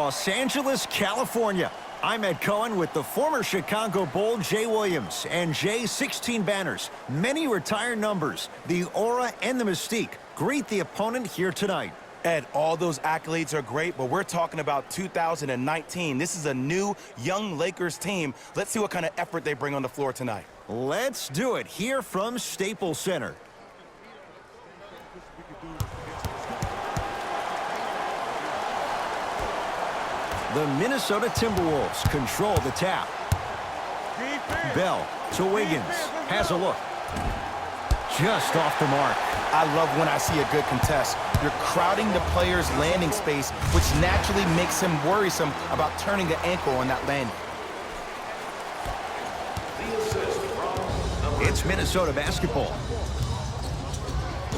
Los Angeles, California. I'm Ed Cohen with the former Chicago Bull, Jay Williams. And Jay, 16 banners, many retired numbers, the aura and the mystique. Greet the opponent here tonight. Ed, all those accolades are great, but we're talking about 2019. This is a new, young Lakers team. Let's see what kind of effort they bring on the floor tonight. Let's do it here from Staples Center. The Minnesota Timberwolves control the tap. Bell to Wiggins. Has a look. Just off the mark. I love when I see a good contest. You're crowding the player's landing space, which naturally makes him worrisome about turning the ankle on that landing. It's Minnesota basketball.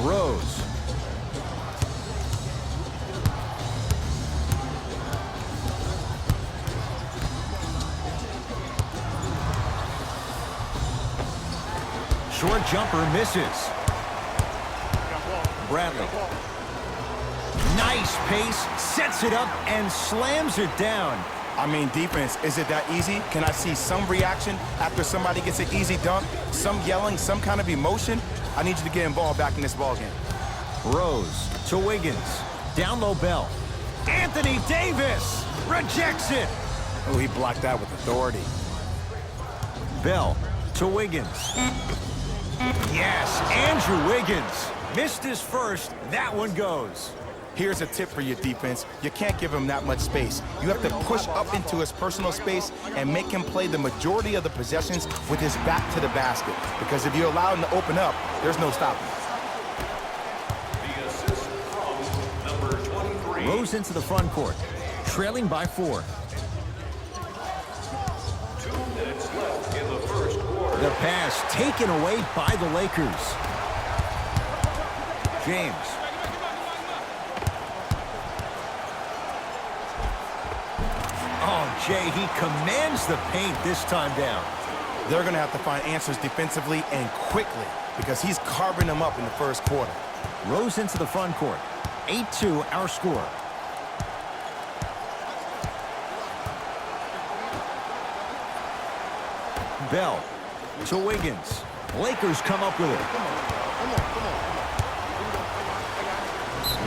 Rose. Short jumper misses. Bradley. Nice pace, sets it up, and slams it down. I mean, defense, is it that easy? Can I see some reaction after somebody gets an easy dunk? Some yelling, some kind of emotion? I need you to get involved back in this ballgame. Rose to Wiggins. Down low Bell. Anthony Davis rejects it. Oh, he blocked that with authority. Bell to Wiggins. Yes, Andrew Wiggins. Missed his first. That one goes. Here's a tip for your defense. You can't give him that much space. You have to push up into his personal space and make him play the majority of the possessions with his back to the basket. Because if you allow him to open up, there's no stopping. Rose into the front court, trailing by 4. 2 minutes left in the first quarter. The pass taken away by the Lakers. James. Oh, Jay, he commands the paint this time down. They're going to have to find answers defensively and quickly because he's carving them up in the first quarter. Rose into the front court. 8-2 our score. Bell to Wiggins. Lakers come up with it.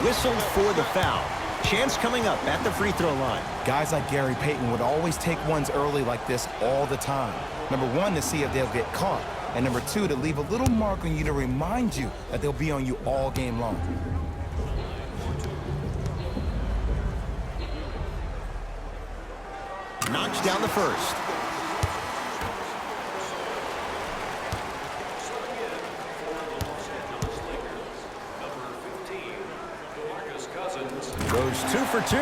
Whistled for the foul. Chance coming up at the free throw line. Guys like Gary Payton would always take ones early like this all the time. Number 1, to see if they'll get caught. And number 2, to leave a little mark on you to remind you that they'll be on you all game long. Knocks down the first. Goes 2 for 2.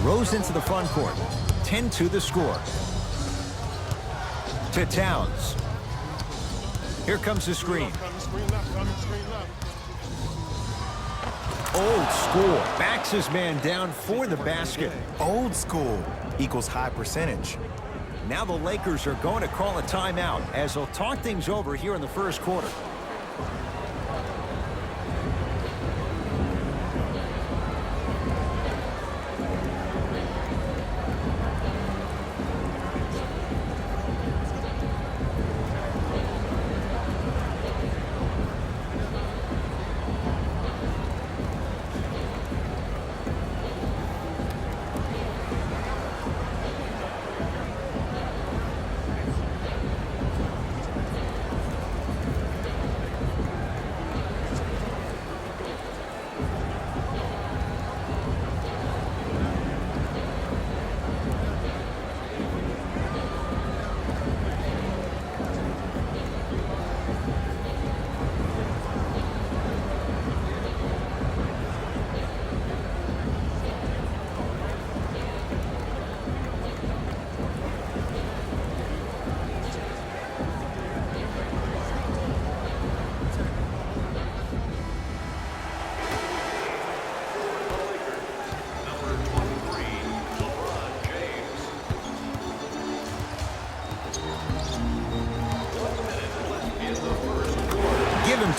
Rose into the front court. 10-2 the score. To Towns. Here comes the screen. Old school. Backs his man down for the basket. Old school equals high percentage. Now the Lakers are going to call a timeout as they'll talk things over here in the first quarter.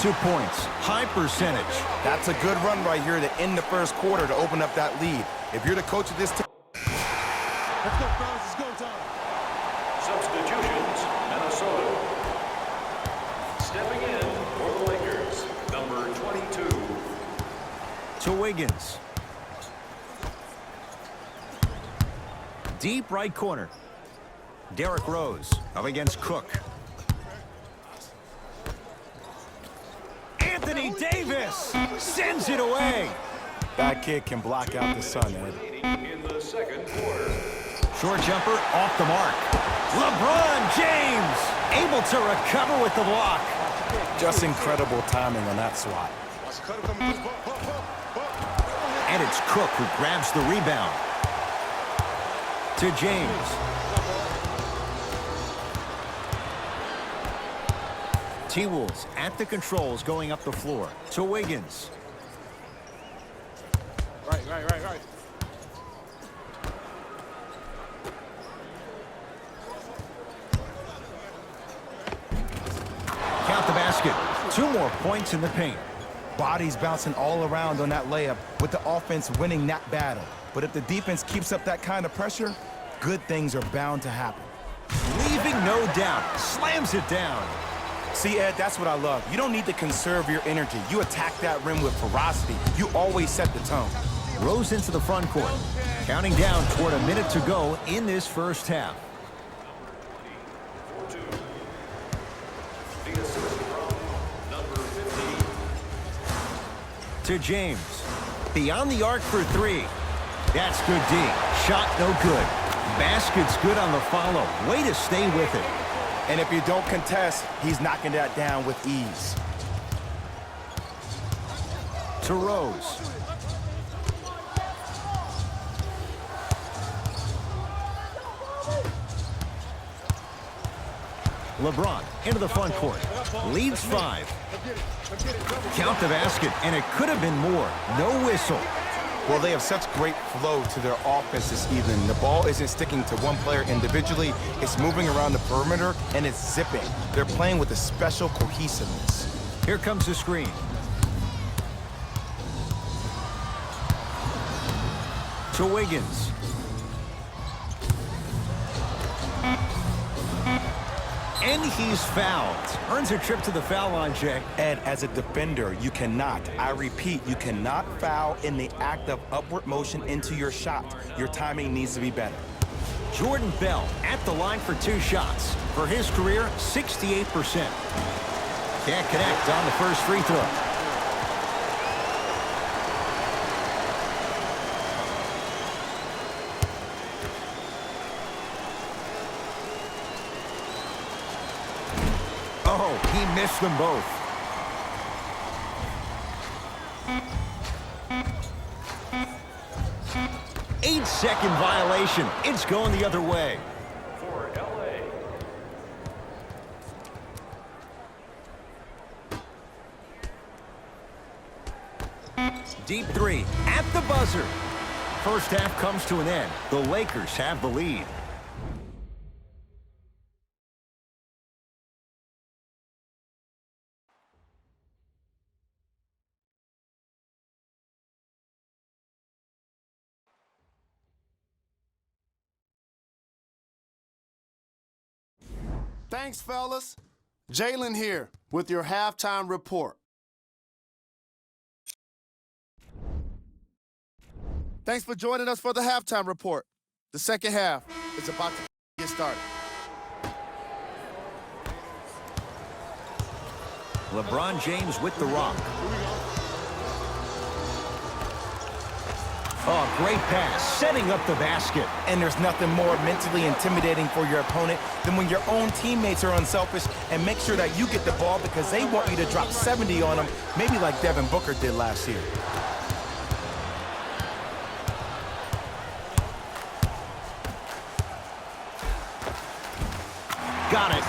22 points, high percentage. That's a good run right here to end the first quarter to open up that lead. If you're the coach of this team. Let's go, fellas. It's go time. Substitutions, Minnesota. Stepping in for the Lakers, number 22. To Wiggins. Deep right corner. Derrick Rose up against Cook. Anthony Davis sends it away. That kid can block out the sun, Ed. In the second quarter. Short jumper off the mark. LeBron James able to recover with the block. Just incredible timing on that swat. And it's Cook who grabs the rebound. To James. T-Wolves at the controls going up the floor. To Wiggins. Right. Count the basket. 2 more points in the paint. Bodies bouncing all around on that layup with the offense winning that battle. But if the defense keeps up that kind of pressure, good things are bound to happen. Leaving no doubt. Slams it down. See, Ed, that's what I love. You don't need to conserve your energy. You attack that rim with ferocity. You always set the tone. Rose into the front court. Counting down toward a minute to go in this first half. The assist from number 15. To James. Beyond the arc for 3. That's good D. Shot no good. Basket's good on the follow. Way to stay with it. And if you don't contest, he's knocking that down with ease. To Rose. LeBron into the front court. Leads 5. Count the basket, and it could have been more. No whistle. Well, they have such great flow to their offense this evening. The ball isn't sticking to one player individually. It's moving around the perimeter, and it's zipping. They're playing with a special cohesiveness. Here comes the screen. To Wiggins. And he's fouled. Earns a trip to the foul line, Jay. Ed, as a defender, you cannot, I repeat, you cannot foul in the act of upward motion into your shot. Your timing needs to be better. Jordan Bell at the line for 2 shots. For his career, 68%. Can't connect on the first free throw. Oh, he missed them both. Eight-second violation. It's going the other way. For LA. Deep 3 at the buzzer. First half comes to an end. The Lakers have the lead. Thanks, fellas. Jalen here with your halftime report. Thanks for joining us for the halftime report. The second half is about to get started. LeBron James with the rock. Oh, great pass, setting up the basket. And there's nothing more mentally intimidating for your opponent than when your own teammates are unselfish and make sure that you get the ball because they want you to drop 70 on them, maybe like Devin Booker did last year. Got it.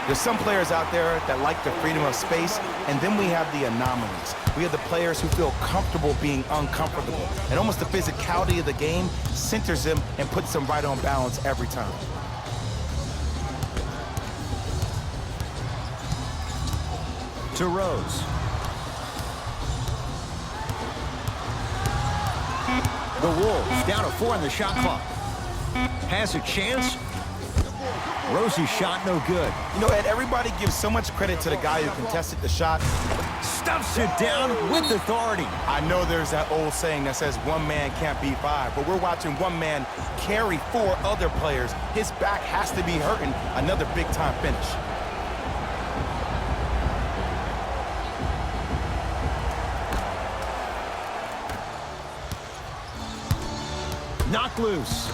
There's some players out there that like the freedom of space, and then we have the anomalies. We have the players who feel comfortable being uncomfortable, and almost the physicality of the game centers them and puts them right on balance every time. To Rose. The Wolves down to 4 on the shot clock. Has a chance. Rosie's shot no good. You know, Ed, everybody gives so much credit to the guy who contested the shot. Stuffs it down with authority. I know there's that old saying that says one man can't beat five, but we're watching one man carry 4 other players. His back has to be hurting. Another big-time finish. Knocked loose.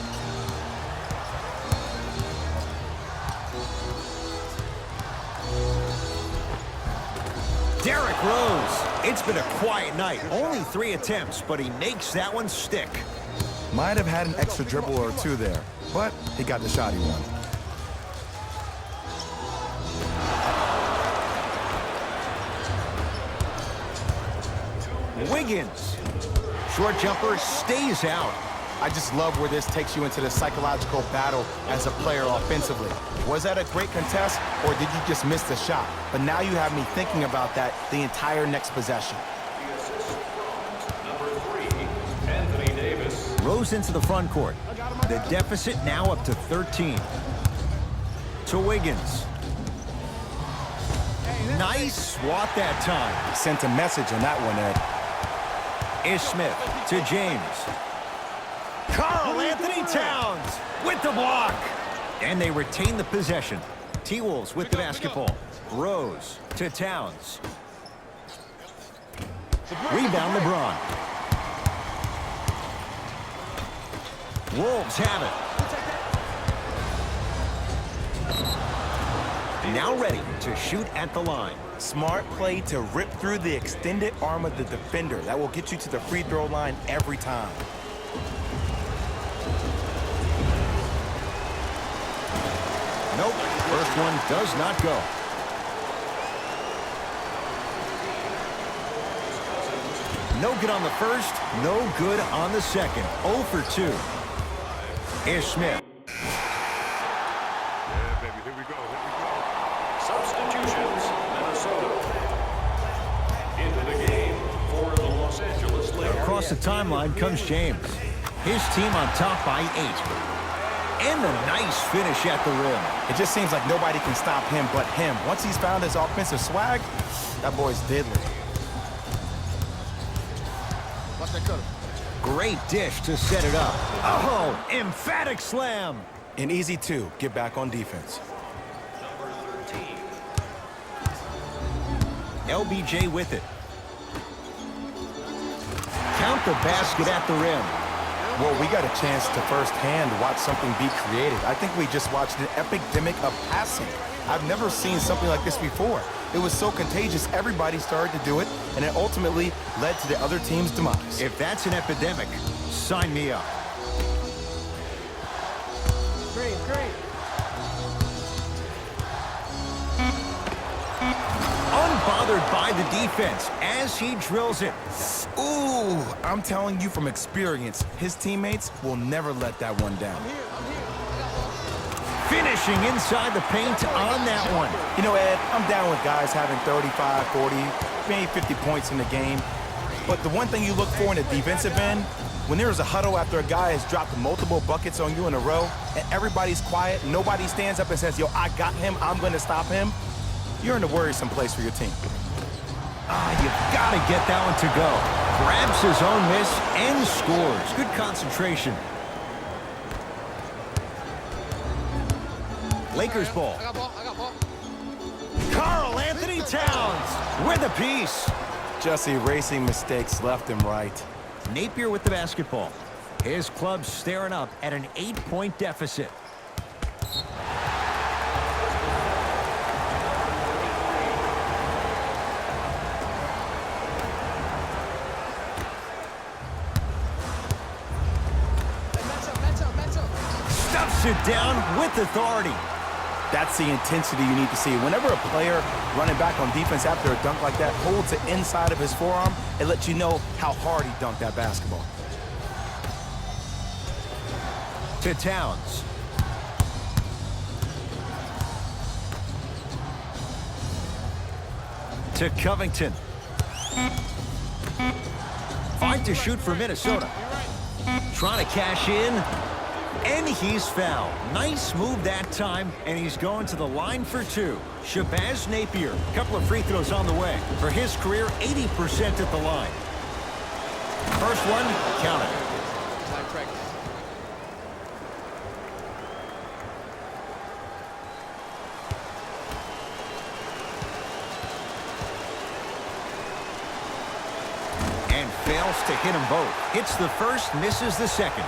Derrick Rose. It's been a quiet night. Only 3 attempts, but he makes that one stick. Might have had an extra dribble or 2 there, but he got the shot he wanted. Wiggins. Short jumper stays out. I just love where this takes you into the psychological battle as a player offensively. Was that a great contest, or did you just miss the shot? But now you have me thinking about that the entire next possession. Number 3, Anthony Davis. Rose into the front court. The deficit now up to 13. To Wiggins. Nice swat that time. Sent a message on that one, Ed. Ish Smith to James. Karl Anthony Towns with the block. And they retain the possession. T-Wolves with the basketball. Rose to Towns. Rebound LeBron. Wolves have it. Now ready to shoot at the line. Smart play to rip through the extended arm of the defender. That will get you to the free throw line every time. Nope, first one does not go. No good on the first, no good on the second. 0 for 2. Ish Smith. Yeah, baby, here we go, here we go. Substitutions, Minnesota. Into the game for the Los Angeles Lakers. Across the timeline comes James. His team on top by 8. And a nice finish at the rim. It just seems like nobody can stop him but him. Once he's found his offensive swag, that boy's deadly. Watch that cutter. Great dish to set it up. Oh, emphatic slam. An easy 2, get back on defense. Number 13, LBJ with it. Count the basket at the rim. Well, we got a chance to firsthand watch something be created. I think we just watched an epidemic of passing. I've never seen something like this before. It was so contagious, everybody started to do it, and it ultimately led to the other team's demise. If that's an epidemic, sign me up. Great. Unbothered by the defense as he drills it. Ooh, I'm telling you from experience, his teammates will never let that one down. Finishing inside the paint on that one. You know, Ed, I'm down with guys having 35, 40, maybe 50 points in the game. But the one thing you look for in a defensive end, when there is a huddle after a guy has dropped multiple buckets on you in a row, and everybody's quiet, nobody stands up and says, yo, I got him, I'm going to stop him, you're in a worrisome place for your team. You've got to get that one to go. Grabs his own miss and scores. Good concentration. Lakers ball. I got ball. Karl Anthony Towns with a piece. Just erasing mistakes left and right. Napier with the basketball. His club staring up at an 8-point deficit. Stuffs it down with authority. That's the intensity you need to see. Whenever a player running back on defense after a dunk like that holds the inside of his forearm, it lets you know how hard he dunked that basketball. To Towns. To Covington. 5 to shoot for Minnesota. Trying to cash in. And he's fouled. Nice move that time, and he's going to the line for 2. Shabazz Napier, a couple of free throws on the way. For his career, 80% at the line. First one, count it. And fails to hit them both. Hits the first, misses the second.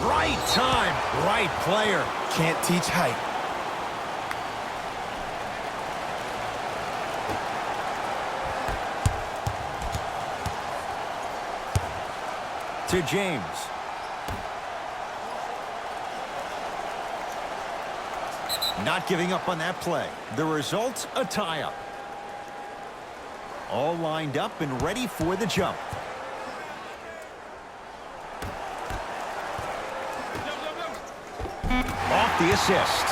Right time, right player. Can't teach height. To James. Not giving up on that play. The result, a tie-up. All lined up and ready for the jump. Off the assist.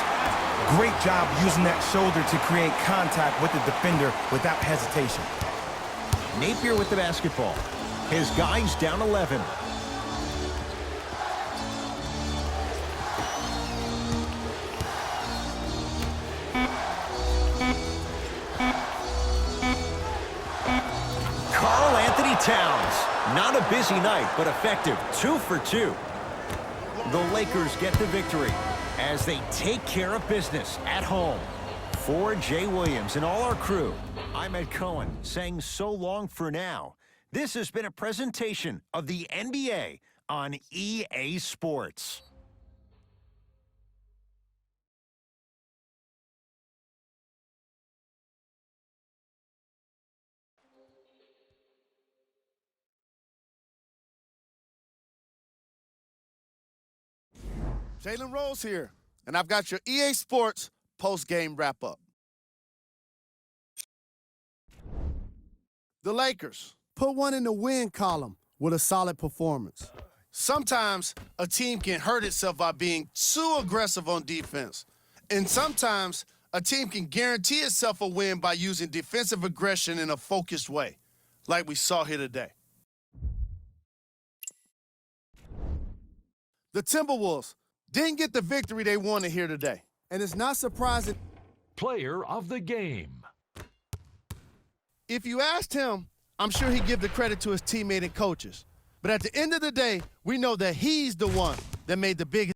Great job using that shoulder to create contact with the defender without hesitation. Napier with the basketball. His guys down 11. Karl-Anthony Towns. Not a busy night, but effective. 2 for 2. The Lakers get the victory as they take care of business at home. For Jay Williams and all our crew, I'm Ed Cohen saying so long for now. This has been a presentation of the NBA on EA Sports. Jalen Rose here, and I've got your EA Sports post-game wrap-up. The Lakers. Put one in the win column with a solid performance. Sometimes a team can hurt itself by being too aggressive on defense. And sometimes a team can guarantee itself a win by using defensive aggression in a focused way, like we saw here today. The Timberwolves didn't get the victory they wanted here today. And it's not surprising. Player of the game. If you asked him, I'm sure he'd give the credit to his teammate and coaches. But at the end of the day, we know that he's the one that made the biggest